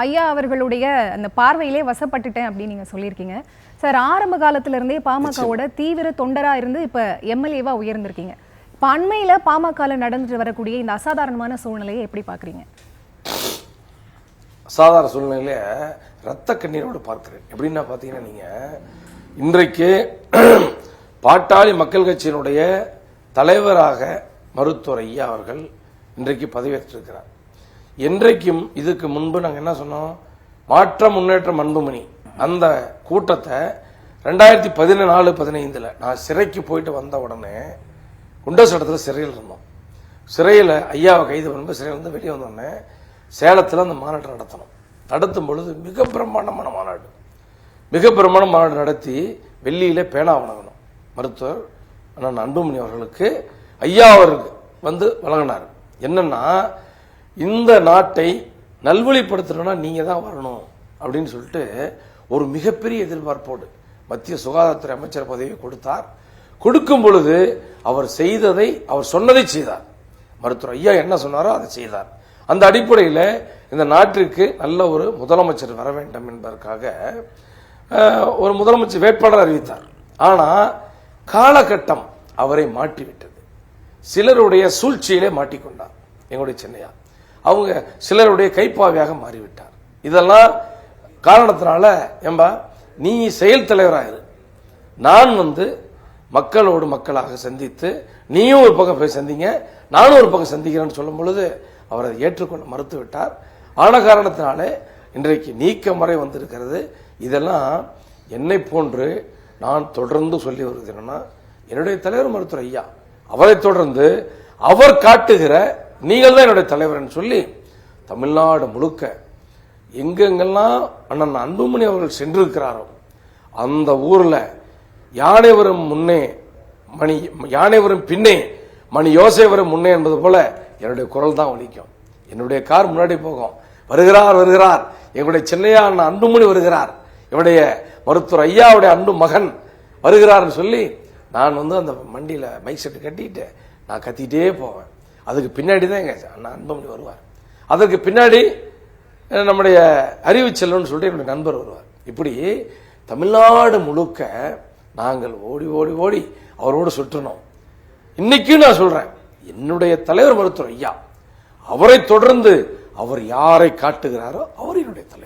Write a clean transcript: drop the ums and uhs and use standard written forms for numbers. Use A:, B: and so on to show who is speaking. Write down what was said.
A: ஐயா அவர்களுடைய அந்த பார்வையிலே வசப்பட்டுட்டேன் அப்படின்னு நீங்க சொல்லியிருக்கீங்க சார். ஆரம்ப காலத்துல இருந்தே பாமகவோட தீவிர தொண்டரா இருந்து இப்ப எம்எல்ஏவா உயர்ந்திருக்கீங்க. இப்ப அண்மையில பாமகல நடந்துட்டு வரக்கூடிய இந்த அசாதாரணமான சூழ்நிலையை எப்படி பாக்குறீங்க?
B: அசாதாரண சூழ்நிலையில ரத்த கண்ணீரோடு பார்க்கிறேன். எப்படின்னா பாத்தீங்கன்னா, நீங்க இன்றைக்கு பாட்டாளி மக்கள் கட்சியினுடைய தலைவராக மருத்துவர் ஐயா அவர்கள் இன்றைக்கு பதவியேற்றிருக்கிறார். என்றைக்கும் இதுக்கு முன்பு நாங்கள் என்ன சொன்னோம், மாற்றம் முன்னேற்றம் அன்புமணி அந்த கூட்டத்தை 2014-15 நான் சிறைக்கு போயிட்டு வந்த உடனே குண்டர் சட்டத்தில் சிறையில் இருந்தோம். சிறையில் ஐயாவை கைது பண்ணும்போது சிறையில் வந்து வெளியே வந்தோடனே சேலத்தில் அந்த மாநாட்டை நடத்தும் பொழுது மிக பிரம்மாண்டமான மாநாடு நடத்தி வெள்ளியில பேனா வழங்கணும். மருத்துவர் அண்ணன் அன்புமணி அவர்களுக்கு ஐயா அவருக்கு வந்து வழங்கினார். என்னன்னா, இந்த நாட்டை நல்வழிப்படுத்தணும்னா நீங்க தான் வரணும் அப்படின்னு சொல்லிட்டு ஒரு மிகப்பெரிய எதிர்பார்ப்போடு மத்திய சுகாதாரத்துறை அமைச்சர் பதவியை கொடுத்தார். கொடுக்கும் பொழுது அவர் செய்ததை, அவர் சொன்னதை செய்தார். மருத்துவர் ஐயா என்ன சொன்னாரோ அதை செய்தார். அந்த அடிப்படையில் இந்த நாட்டிற்கு நல்ல ஒரு முதலமைச்சர் வர வேண்டும் என்பதற்காக ஒரு முதலமைச்சர் வேட்பாளர் அறிவித்தார். ஆனா காலகட்டம் அவரை மாற்றிவிட்டது. சிலருடைய சூழ்ச்சியிலே மாட்டிக்கொண்டார். எங்களுடைய சென்னையா அவங்க சிலருடைய கைப்பாவையாக மாறிவிட்டார். இதெல்லாம் காரணத்தினால ஏம்பா நீ செயல் தலைவராயிரு, நான் வந்து மக்களோடு மக்களாக சந்தித்து நீயும் ஒரு பக்கம் போய் சந்திங்க, நானும் ஒரு பக்கம் சந்திக்கிறேன்னு சொல்லும் பொழுது அவர் அதை ஏற்றுக்கொள்ள மறுத்து விட்டார். ஆன காரணத்தினாலே இன்றைக்கு நீக்க முறை வந்திருக்கிறது. இதெல்லாம் என்னை போன்று நான் தொடர்ந்து சொல்லி வருவது என்னன்னா, என்னுடைய தலைவர் மருத்துவர் ஐயா அவரை தொடர்ந்து அவர் காட்டுகிற நீங்கள் தான் என்னுடைய தலைவர் சொல்லி தமிழ்நாடு முழுக்க எங்கெங்கெல்லாம் அண்ணன் அன்புமணி அவர்கள் சென்றிருக்கிறாரோ அந்த ஊர்ல யானை வரும் முன்னே மணி, யானை வரும் பின்னே மணி யோசை வரும் முன்னே என்பது போல என்னுடைய குரல் தான் ஒலிக்கும். என்னுடைய கார் முன்னாடி போகும், வருகிறார் வருகிறார், எங்களுடைய சென்னையா அண்ணன் அன்புமணி வருகிறார், என்னுடைய மருத்துவர் ஐயாவுடைய அன்பு மகன் வருகிறார் சொல்லி நான் வந்து அந்த மண்டியில மைக் செட்டு கட்டிட்டு நான் கத்திட்டே போவேன். அதுக்கு பின்னாடி தான் எங்க அண்ணன் அன்புமணி வருவார். அதற்கு பின்னாடி நம்முடைய அறிவு செல்வன் சொல்லிட்டு என்னுடைய நண்பர் வருவார். இப்படி தமிழ்நாடு முழுக்க நாங்கள் ஓடி ஓடி ஓடி அவரோடு சுற்றணும். இன்னைக்கு நான் சொல்றேன், என்னுடைய தலைவர் மருத்துவர் ஐயா அவரை தொடர்ந்து அவர் யாரை காட்டுகிறாரோ அவர் என்னுடைய தலைவர்.